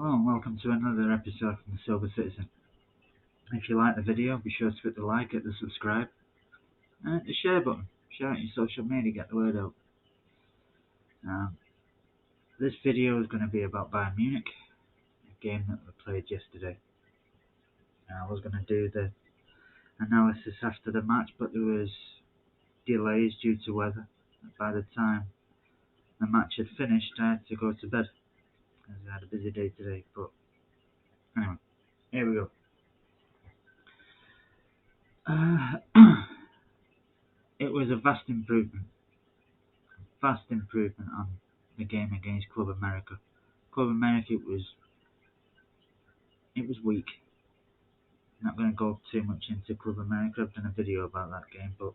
Hello and welcome to another episode from the Sober Citizen. If you like the video, be sure to hit the like, hit the subscribe, and hit the share button. Share it on your social media, get the word out. This video is going to be about Bayern Munich, a game that we played yesterday. I was going to do the analysis after the match, but there was delays due to weather. By the time the match had finished, I had to go to bed, as I had a busy day today. But anyway, here we go. It was a vast improvement on the game against Club America. Club America, it was weak. I'm not going to go too much into Club America. I've done a video about that game, but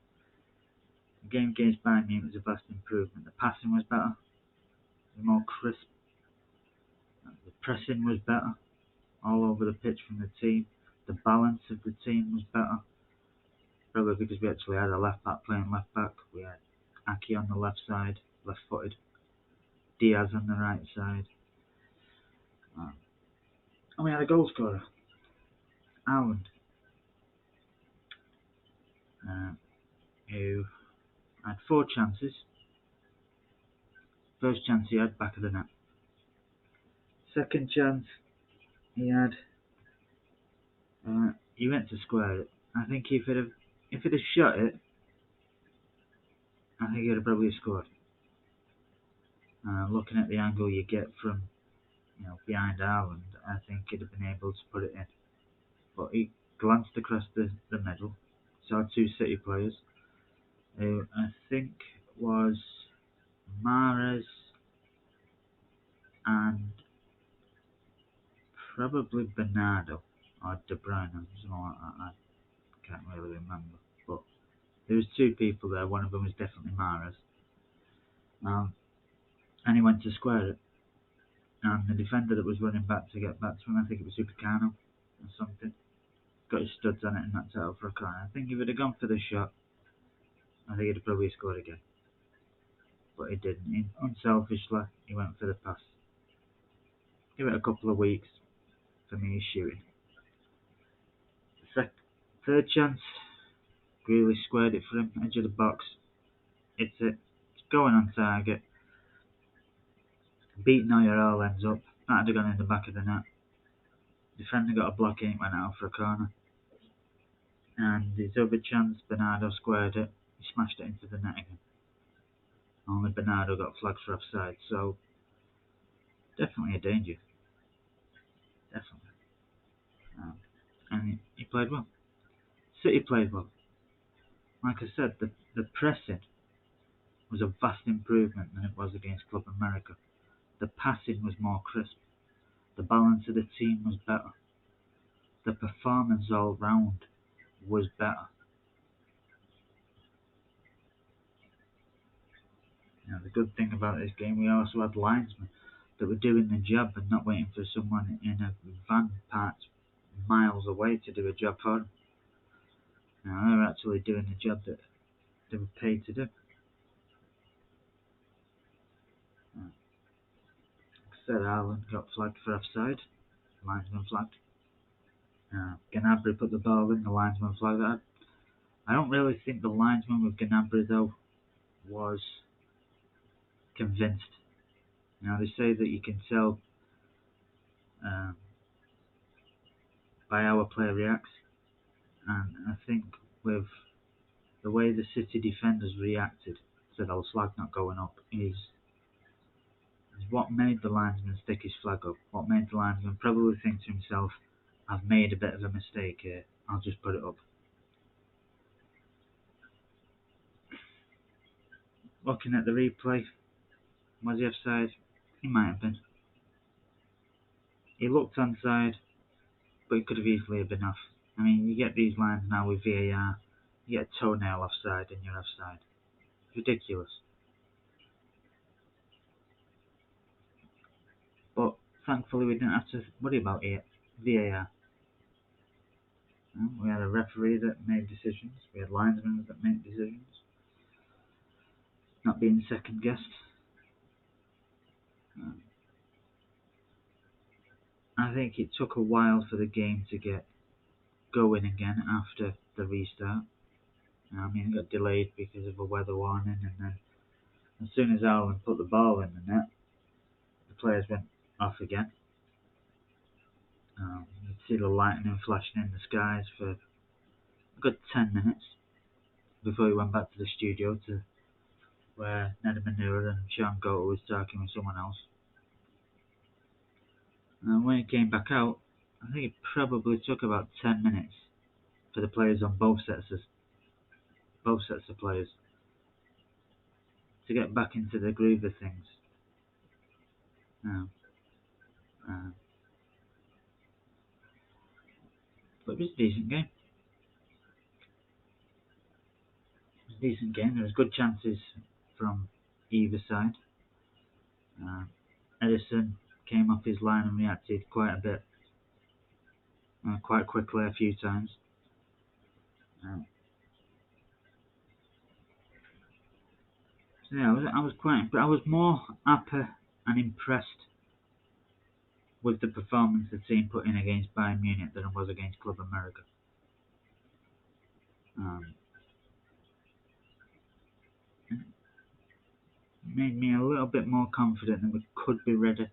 the game against Bayern Munich was a vast improvement. The passing was better, it was more crisp. The pressing was better, all over the pitch from the team. The balance of the team was better, probably because we actually had a left back playing left back. We had Aki on the left side, left footed. Diaz on the right side. And we had a goal scorer, Ireland, who had 4 chances. First chance he had, back of the net. Second chance he had, he went to square it. I think if he'd have shot it, I think he'd have probably scored. Looking at the angle you get from behind Ireland, I think he'd have been able to put it in. But he glanced across the middle, saw 2 City players, who I think was Mahrez and probably Bernardo or De Bruyne, something like that. I can't really remember, but there was 2 people there. One of them was definitely Mahrez, and he went to square it. And the defender that was running back to get back to him, I think it was Upamecano or something, got his studs on it and knocked it out for a corner. I think if he'd have gone for the shot, I think he'd have probably scored again. But he didn't. Unselfishly, he went for the pass. Give it a couple of weeks for me, he's shooting. Third chance, Grealish squared it for him, edge of the box. It's going on target. Beat Neuer all ends up. That had gone in the back of the net. Defender got a block in, went out for a corner. And his other chance, Bernardo squared it. He smashed it into the net again. Only Bernardo got flagged for offside, so definitely a danger. Definitely. And he played well. City played well. Like I said, the pressing was a vast improvement than it was against Club America. The passing was more crisp. The balance of the team was better. The performance all round was better. The good thing about this game, we also had linesmen that were doing the job and not waiting for someone in a van parked miles away to do a job for them. They were actually doing the job that they were paid to do. Like I said, Ireland got flagged for offside. The linesman flagged. Gnabry put the ball in, the linesman flagged that. I don't really think the linesman with Gnabry though was convinced. They say that you can tell by how a player reacts, and I think with the way the City defenders reacted, said, "Oh, flag not going up," is what made the linesman stick his flag up. What made the linesman probably think to himself, "I've made a bit of a mistake here, I'll just put it up." Looking at the replay, was he offside? He might have been. He looked onside, but it could have easily have been off. You get these lines now with VAR, you get a toenail offside and you're offside. It's ridiculous. But thankfully we didn't have to worry about VAR. We had a referee that made decisions, we had linesmen that made decisions, not being second guessed. think it took a while for the game to get going again after the restart. I mean, it got delayed because of a weather warning, and then as soon as Ireland put the ball in the net, the players went off again. You'd see the lightning flashing in the skies for a good 10 minutes before he went back to the studio to where Ned Manura and Sean Goto was talking with someone else. And when he came back out, I think it probably took about 10 minutes for the players on both sets of players to get back into the groove of things. But it was a decent game. There was good chances from either side. Edison came off his line and reacted quite a bit, quite quickly a few times. So yeah, I was more happy and impressed with the performance the team put in against Bayern Munich than I was against Club America. It made me a little bit more confident that we could be ready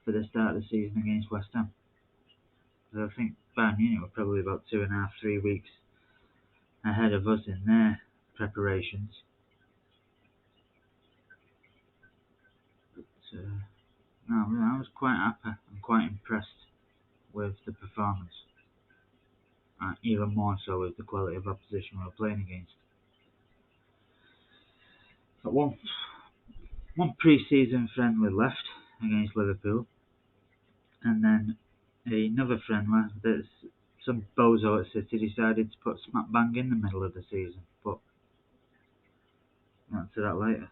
for the start of the season against West Ham. But I think Bayern Munich were probably about 2.5, 3 weeks ahead of us in their preparations. But I was quite happy and quite impressed with the performance. Even more so with the quality of opposition we were playing against. But one pre-season friendly left against Liverpool, and then another friendly that some bozo at City decided to put smack bang in the middle of the season. But I'll get to that later.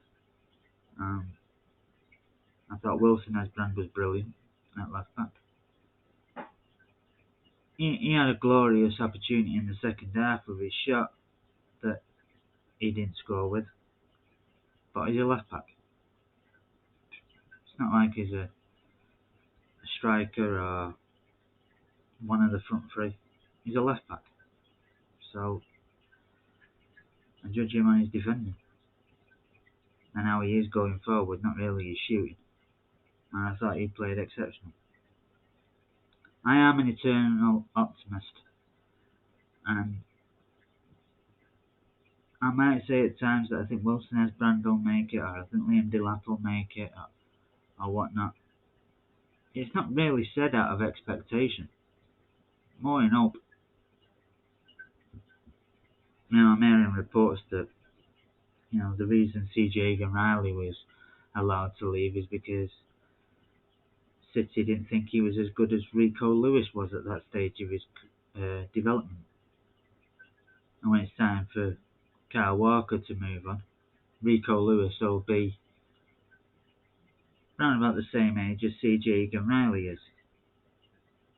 I thought Wilson as brand was brilliant at left back. He had a glorious opportunity in the second half with his shot that he didn't score with. But he's a left back. It's not like he's a striker or one of the front three. He's a left back. So I judge him on his defending and how he is going forward, not really his shooting. And I thought he played exceptional. I am an eternal optimist, and I might say at times that I think Wilson Esbrand will make it, or I think Liam Delap will make it, or whatnot. It's not really said out of expectation, more in hope. I'm hearing reports that the reason CJ Egan-Riley was allowed to leave is because City didn't think he was as good as Rico Lewis was at that stage of his development. And when it's time for Kyle Walker to move on, Rico Lewis will be around about the same age as CJ Egan-Riley is.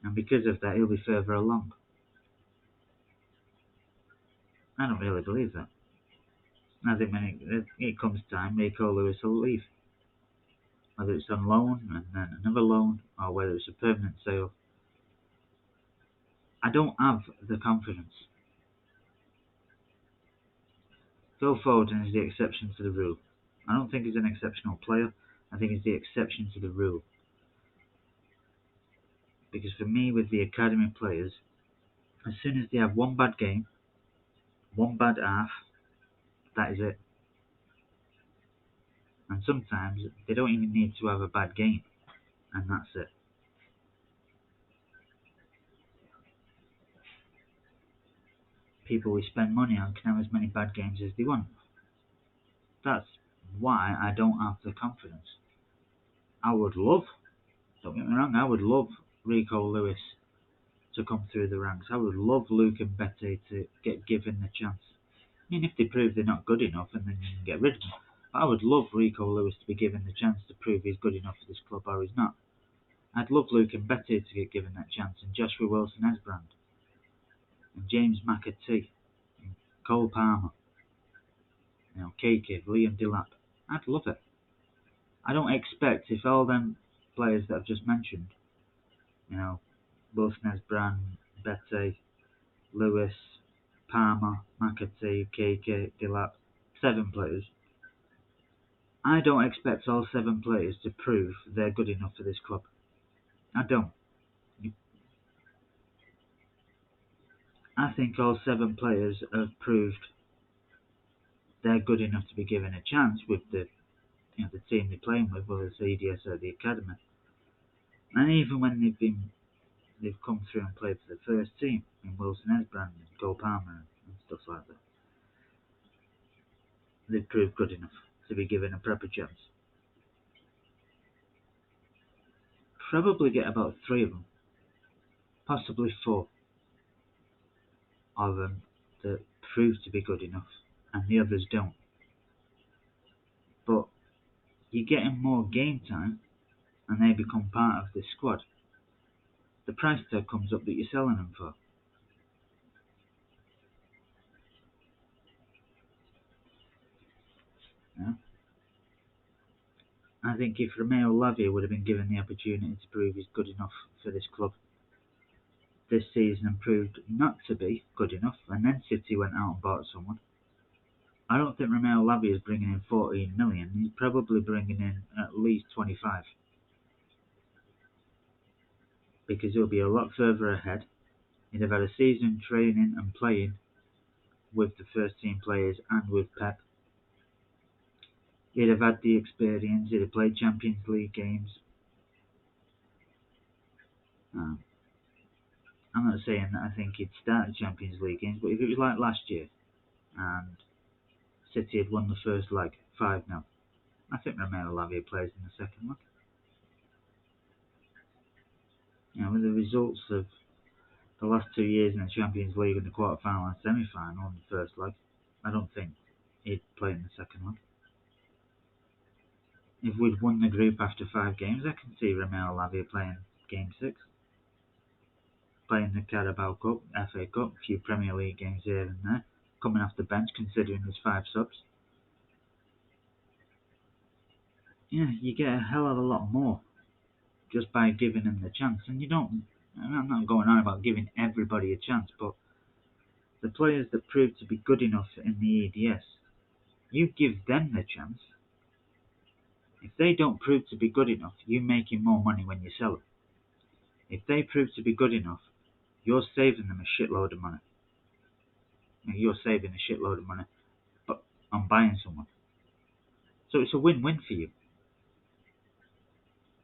And because of that, he'll be further along. I don't really believe that. I think when it comes time, Rico Lewis will leave. Whether it's on loan and then another loan, or whether it's a permanent sale. I don't have the confidence. Phil Foden is the exception to the rule. I don't think he's an exceptional player. I think he's the exception to the rule. Because for me, with the academy players, as soon as they have one bad game, one bad half, that is it. And sometimes they don't even need to have a bad game, and that's it. People we spend money on can have as many bad games as they want. That's why I don't have the confidence. I would love, don't get me wrong, I would love Rico Lewis to come through the ranks. I would love Luke and Betty to get given the chance. I mean, if they prove they're not good enough, and then you can get rid of them. But I would love Rico Lewis to be given the chance to prove he's good enough for this club, or he's not. I'd love Luke and Betty to get given that chance, and Joshua Wilson Esbrand, and James McAtee, and Cole Palmer, Keke, Liam Delap. I'd love it. I don't expect, if all them players that I've just mentioned You know, Wilson-Esbrand, Bette, Lewis, Palmer, McAtee, KK, Delap, 7 players. I don't expect all 7 players to prove they're good enough for this club. I don't. I think all 7 players have proved they're good enough to be given a chance with the team they're playing with, whether it's EDS or the academy. And even when they've come through and played for the first team in Wilson-Esbrand and Cole Palmer and stuff like that, they've proved good enough to be given a proper chance. Probably get about 3 of them, possibly 4 of them that prove to be good enough and the others don't. But you're getting more game time and they become part of the squad. The price tag comes up that you're selling them for. Yeah? I think if Romeo Lavia would have been given the opportunity to prove he's good enough for this club this season and proved not to be good enough, and then City went out and bought someone, I don't think Romeo Lavia is bringing in 14 million. He's probably bringing in at least 25. Because he'll be a lot further ahead. He'd have had a season training and playing with the first team players and with Pep. He'd have had the experience. He'd have played Champions League games. I'm not saying that I think he'd start Champions League games, but if it was like last year and City had won the first leg 5-0, I think Romeo Lavia plays in the second leg. With the results of the last 2 years in the Champions League in the quarter-final and semi-final in the first leg, I don't think he'd play in the second leg. If we'd won the group after 5 games, I can see Romeo Lavia playing Game 6. Playing the Carabao Cup, FA Cup, a few Premier League games here and there, coming off the bench considering there's 5 subs. You get a hell of a lot more just by giving them the chance. And I'm not going on about giving everybody a chance, but the players that prove to be good enough in the EDS, you give them the chance. If they don't prove to be good enough, you're making more money when you sell them. If they prove to be good enough, you're saving them a shitload of money. You're saving a shitload of money on buying someone. So it's a win-win for you.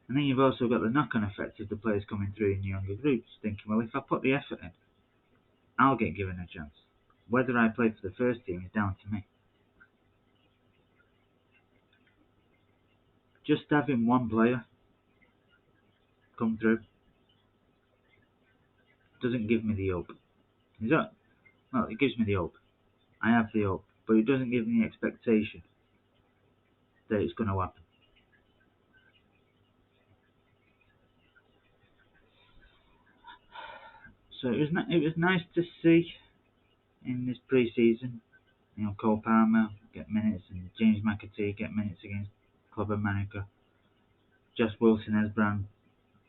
And then you've also got the knock-on effect of the players coming through in younger groups, thinking, well, if I put the effort in, I'll get given a chance. Whether I play for the first team is down to me. Just having one player come through doesn't give me the hope. Well, it gives me the hope. I have the hope, but it doesn't give me the expectation that it's going to happen. So it was nice to see in this pre-season, Cole Palmer get minutes and James McAtee get minutes against Club America. Just Wilson-Esbrand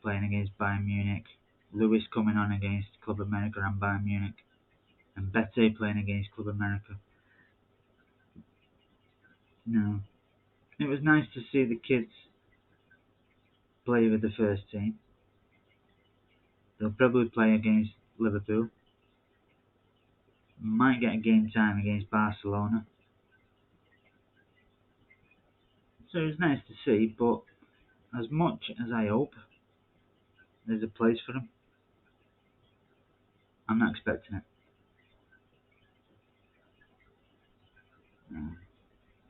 playing against Bayern Munich. Lewis coming on against Club America and Bayern Munich. And Bette playing against Club America. It was nice to see the kids play with the first team. They'll probably play against Liverpool. Might get a game time against Barcelona. So it was nice to see, but as much as I hope there's a place for them, I'm not expecting it.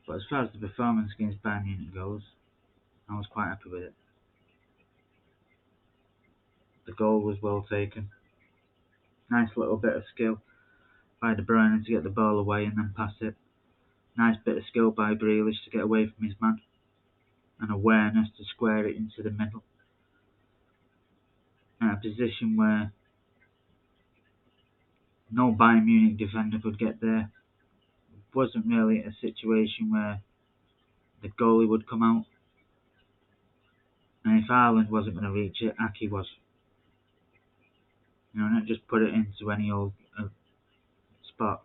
But as far as the performance against Bayern Munich goes, I was quite happy with it. The goal was well taken. Nice little bit of skill by De Bruyne to get the ball away and then pass it. Nice bit of skill by Grealish to get away from his man. And awareness to square it into the middle. In a position where no Bayern Munich defender could get there. It wasn't really a situation where the goalie would come out. And if Haaland wasn't going to reach it, Aki was. You know, not just put it into any old spot,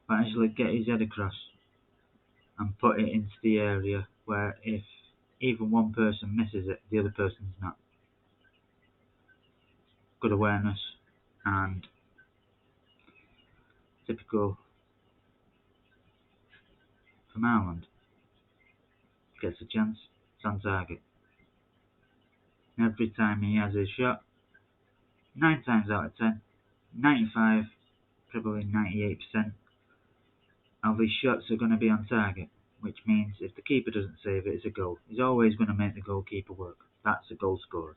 but actually get his head across and put it into the area where if even one person misses it, the other person's not. Good awareness and typical from Ireland. Gets a chance, it's on target. Every time he has a shot, 9 times out of 10, 95, probably 98% of his shots are going to be on target, which means if the keeper doesn't save it, it's a goal. He's always going to make the goalkeeper work. That's a goal scorer.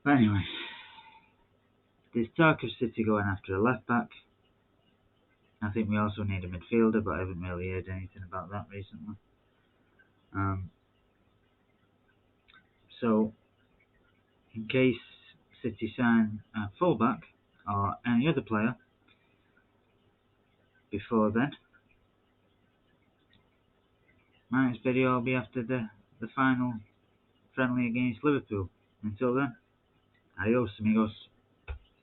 But anyway, there's talk of City going after a left back. I think we also need a midfielder, but I haven't really heard anything about that recently. So, in case City sign a fullback or any other player before then, my next video will be after the final friendly against Liverpool. Until then, adios amigos.